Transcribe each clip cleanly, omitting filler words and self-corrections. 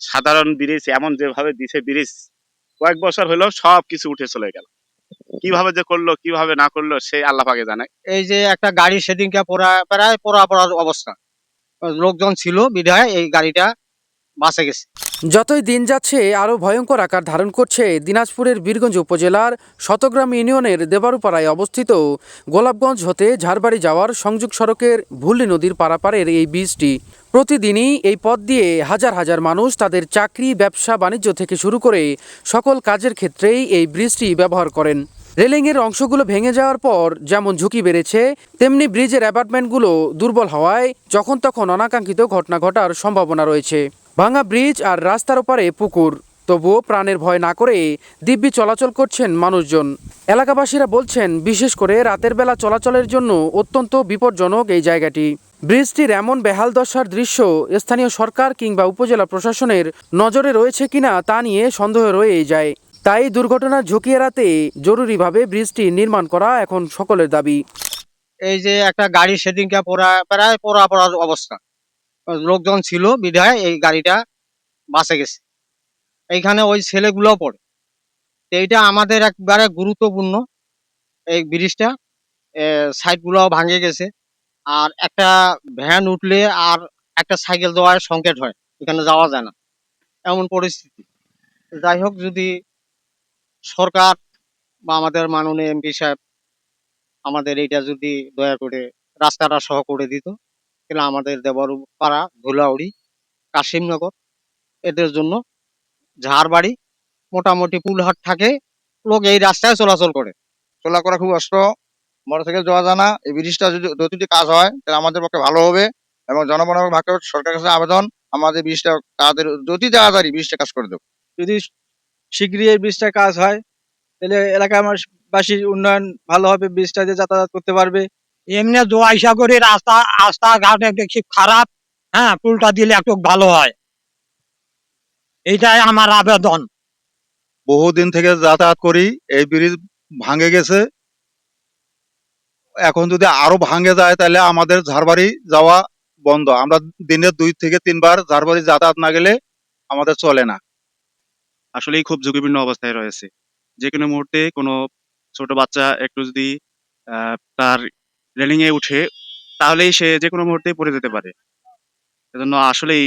সাধারণ ব্রিজ এমন যেভাবে দিছে ব্রিজ, কয়েক বছর হলো সবকিছু উঠে চলে গেল। কিভাবে যে করলো, কিভাবে না করলো সে আল্লাহ পাকে জানে। এই যে একটা গাড়ি সেদিনকে প্রায় পড়ার অবস্থা, লোকজন ছিল বিধায় এই গাড়িটা বাঁচে গেছে। যতই দিন যাচ্ছে আরও ভয়ঙ্কর আকার ধারণ করছে দিনাজপুরের বীরগঞ্জ উপজেলার শতগ্রাম ইউনিয়নের দেবারুপাড়ায় অবস্থিত গোলাপগঞ্জ হতে ঝাড়বাড়ি যাওয়ার সংযোগ সড়কের ভুল্লি নদীর পারাপারের এই ব্রিজটি। প্রতিদিনই এই পথ দিয়ে হাজার হাজার মানুষ তাদের চাকরি, ব্যবসা বাণিজ্য থেকে শুরু করে সকল কাজের ক্ষেত্রেই এই ব্রিজটি ব্যবহার করেন। রেলিংয়ের অংশগুলো ভেঙে যাওয়ার পর যেমন ঝুঁকি বেড়েছে, তেমনি ব্রিজের অ্যাপার্টমেন্টগুলো দুর্বল হওয়ায় যখন তখন অনাকাঙ্ক্ষিত ঘটনা ঘটার সম্ভাবনা রয়েছে। ভাঙা ব্রিজ আর রাস্তার ওপারে পুকুর, তবুও প্রাণের ভয় না করে দিব্যি চলাচল করছেন মানুষজন। এলাকাবাসীরা বলছেন, বিশেষ করে রাতের বেলা চলাচলের জন্য অত্যন্ত বিপজ্জনক এই জায়গাটি। ব্রিজটির এমন বেহাল দশার দৃশ্য স্থানীয় সরকার কিংবা উপজেলা প্রশাসনের নজরে রয়েছে কিনা তা নিয়ে সন্দেহ রয়েই যায়। তাই দুর্ঘটনার ঝুঁকি এড়াতে জরুরিভাবে ব্রিজটি নির্মাণ করা এখন সকলের দাবি। এই যে একটা গাড়ি সেদিনকে প্রায় পড়ার অবস্থা, লোকজন ছিল বিধায় এই গাড়িটা বাঁচে গেছে। এইখানে ওই ছেলেগুলো পড়ে। তো এইটা আমাদের একবারে গুরুত্বপূর্ণ এই ব্রিজটা। সাইড গুলো ভাঙে গেছে, আর একটা ভ্যান উঠলে আর একটা সাইকেল যাওয়ার সংকেত হয়, এখানে যাওয়া যায় না, এমন পরিস্থিতি। যাই হোক, যদি সরকার বা আমাদের মাননীয় এমপি সাহেব আমাদের এইটা যদি দয়া করে রাস্তাটা সহ করে দিত, তাহলে আমাদের দেবরপাড়া, ধুলাউড়ি, কাশিমনগর এদের জন্য ঝাড়বাড়ি মোটামুটি পুলহাট থাকে, লোক এই রাস্তায় চলাচল করে। চলা করা খুব কষ্ট, মোটরসাইকেল যাওয়া যায় না। এই ব্রিজটা যদি দ্রুত কাজ হয় তাহলে আমাদের পক্ষে ভালো হবে, এবং জনগণের ভাগে সরকারের কাছে আবেদন, আমাদের ব্রিজটা তাদের অতি তাড়াতাড়ি ব্রিজটা কাজ করে দেব। যদি শীঘ্রই এই ব্রিজটা কাজ হয় তাহলে এলাকার বাসীর উন্নয়ন ভালো হবে, ব্রিজটা দিয়ে যাতায়াত করতে পারবে। এমনি দোয়াইশা করে রাস্তাঘাট দেখছি খারাপ, হ্যাঁ, পুলটা দিলে একটু ভালো হয়, এইটাই আমার আবেদন। বহুদিন থেকে যাতায়াত করি, এই ব্রিজ ভাঙে গেছে, এখন যদি আরো ভাঙে যায় তাহলে আমাদের ঝাড়বাড়ি যাওয়া বন্ধ। আমরা দিনে 2 থেকে 3 বার ঝাড়বাড়ি যাতায়াত না গেলে আমাদের চলে না। আসলেই খুব ঝুঁকিপূর্ণ অবস্থায় রয়েছে। যে কোনো মুহূর্তে কোনো ছোট বাচ্চা একটু যদি তার রেলিং এ উঠে, তাহলেই সে যে কোনো মুহূর্তেই পড়ে যেতে পারে। এজন্য আসলেই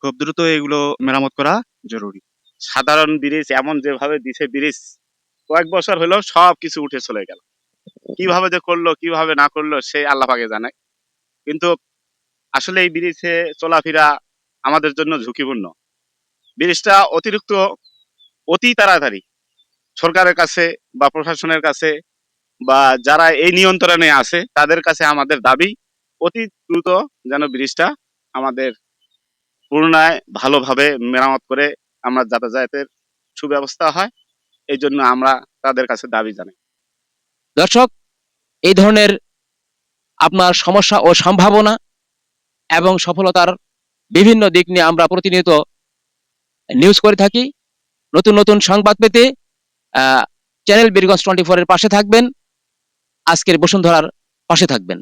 খুব দ্রুত এগুলো মেরামত করা জরুরি। সাধারণ ব্রিজ এমন যেভাবে দিছে ব্রিজ, কয়েক বছর হলো সবকিছু উঠে চলে গেল। কিভাবে যে করলো, কিভাবে না করলো সে আল্লাহ পাকে জানে। কিন্তু আসলে এই ব্রিজে চলাফেরা আমাদের জন্য ঝুঁকিপূর্ণ। ব্রিজটা অতি তাড়াতাড়ি সরকারের কাছে বা প্রশাসনের কাছে বা যারা এই নিয়ন্ত্রণে আছে তাদের কাছে আমাদের দাবি, অতি দ্রুত যেন ব্রিজটা আমাদের পুনরায় ভালোভাবে মেরামত করে আমরা যাতায়াতের সুব্যবস্থা হয়। এই জন্য আমরা তাদের কাছে দাবি জানাই। দর্শক, এই ধরনের আপনার সমস্যা ও সম্ভাবনা এবং সফলতার বিভিন্ন দিক নিয়ে আমরা প্রতিনিয়ত নিউজ করে থাকি। নতুন নতুন সংবাদ পেতে চ্যানেল বীরগঞ্জ 24 এর পাশে থাকবেন, আজকের বসুন্ধরার পাশে থাকবেন।